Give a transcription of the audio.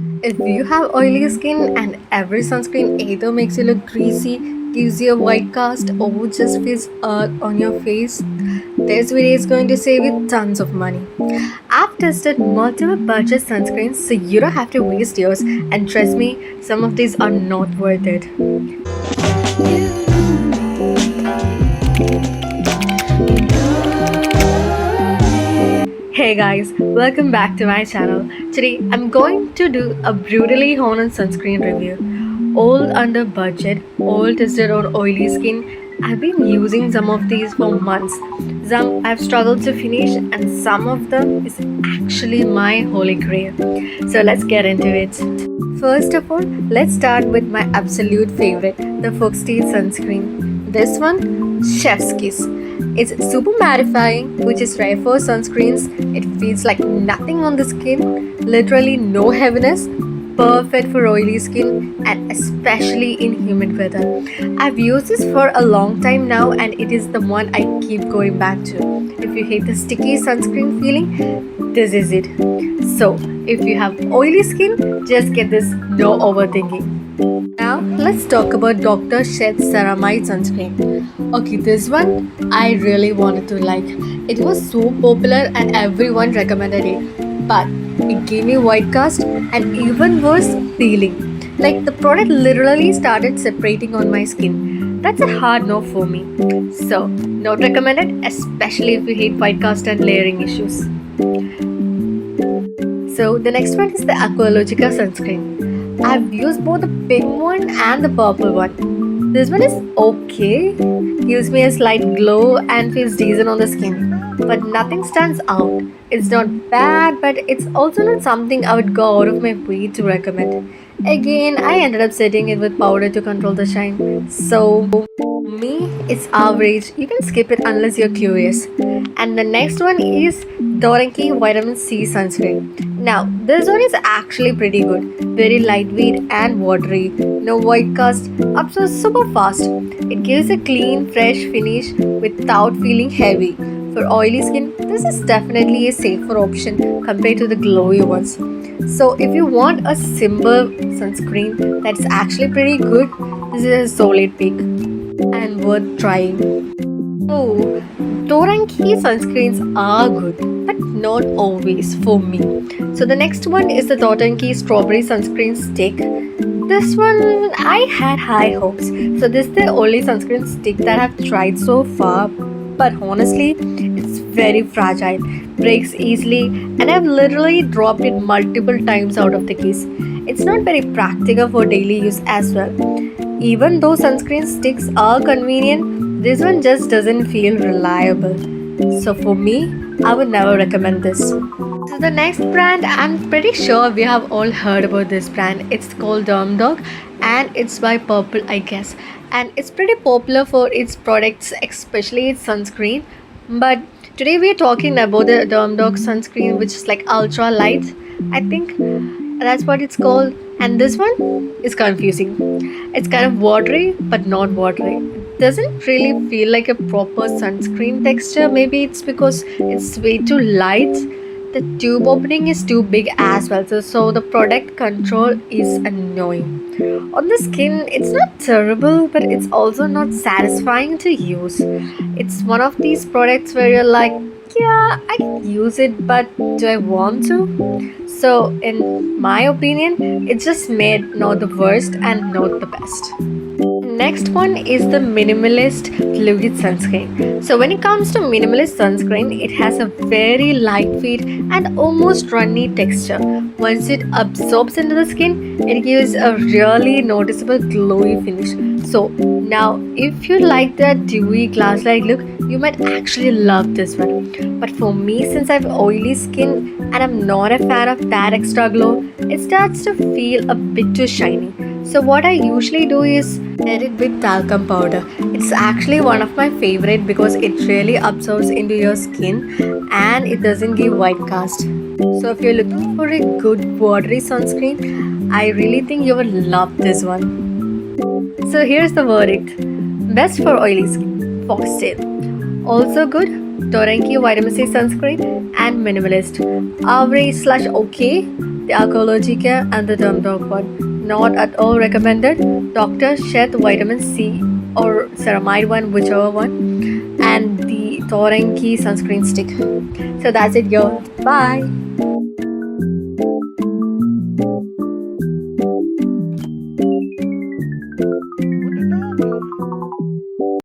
If you have oily skin and every sunscreen either makes you look greasy, gives you a white cast, or just feels earth on your face, this video is going to save you tons of money. I've tested multiple budget sunscreens so you don't have to waste yours, and trust me, some of these are not worth it. Hey guys, welcome back to my channel. Today I'm going to do a brutally honest sunscreen review. All under budget, all tested on oily skin. I've been using some of these for months. Some I've struggled to finish and some of them is actually my holy grail. So let's get into it. First of all, let's start with my absolute favorite, the Foxtail sunscreen. This one, Chef's Kiss. It's super mattifying, which is rare for sunscreens. It feels like nothing on the skin, literally no heaviness, perfect for oily skin and especially in humid weather. I've used this for a long time now and it is the one I keep going back to. If you hate the sticky sunscreen feeling, this is it. So, if you have oily skin, just get this, no overthinking. Now let's talk about Dr. Sheth's Ceramide sunscreen. Okay, this one I really wanted to like. It was so popular and everyone recommended it. But it gave me white cast and even worse peeling. Like the product literally started separating on my skin. That's a hard no for me. So, not recommended, especially if you hate white cast and layering issues. So the next one is the Aqualogica sunscreen. I've used both the pink one and the purple one. This one is okay, gives me a slight glow and feels decent on the skin, but nothing stands out. It's not bad, but it's also not something I would go out of my way to recommend. Again, I ended up setting it with powder to control the shine. So, me, it's average. You can skip it unless you're curious. And the next one is Doranki Vitamin C sunscreen. Now, this one is actually pretty good. Very lightweight and watery. No white cast. Absorbs super fast. It gives a clean, fresh finish without feeling heavy. For oily skin, this is definitely a safer option compared to the glowy ones. So, if you want a simple sunscreen that's actually pretty good, this is a solid pick and worth trying. Oh, Doranki sunscreens are good, but not always for me. So the next one is the Doranki Strawberry Sunscreen Stick. This one I had high hopes. So this is the only sunscreen stick that I've tried so far. But honestly, it's very fragile, breaks easily, and I've literally dropped it multiple times out of the case. It's not very practical for daily use as well. Even though sunscreen sticks are convenient, this one just doesn't feel reliable. So for me, I would never recommend this. So the next brand, I'm pretty sure we have all heard about this brand. It's called Dermdog and it's by Purple, I guess. And it's pretty popular for its products, especially its sunscreen. But today we are talking about the Dermdog sunscreen, which is like ultra light. I think that's what it's called. And this one is confusing. It's kind of watery, but not watery. It doesn't really feel like a proper sunscreen texture. Maybe it's because it's way too light. The tube opening is too big as well, so the product control is annoying. On the skin, it's not terrible, but it's also not satisfying to use. It's one of these products where you're like, yeah, I can use it, but do I want to? So, in my opinion, it's just made not the worst and not the best. Next one is the Minimalist Fluid Sunscreen. So when it comes to Minimalist Sunscreen, it has a very lightweight and almost runny texture. Once it absorbs into the skin, it gives a really noticeable glowy finish. So now if you like that dewy glass-like look, you might actually love this one. But for me, since I have oily skin and I'm not a fan of that extra glow, it starts to feel a bit too shiny. So what I usually do is pair it with talcum powder. It's actually one of my favorite because it really absorbs into your skin and it doesn't give white cast. So if you're looking for a good watery sunscreen, I really think you will love this one. So here's the verdict. Best for oily skin, Foxtail. Also good, Doranki Vitamin C sunscreen and Minimalist. Average/okay, the Aqualogica and the Dermdog one. Not at all recommended. Dr. Shed vitamin C or ceramide one, whichever one, and the Thoranki sunscreen stick. So that's it, girl. Bye.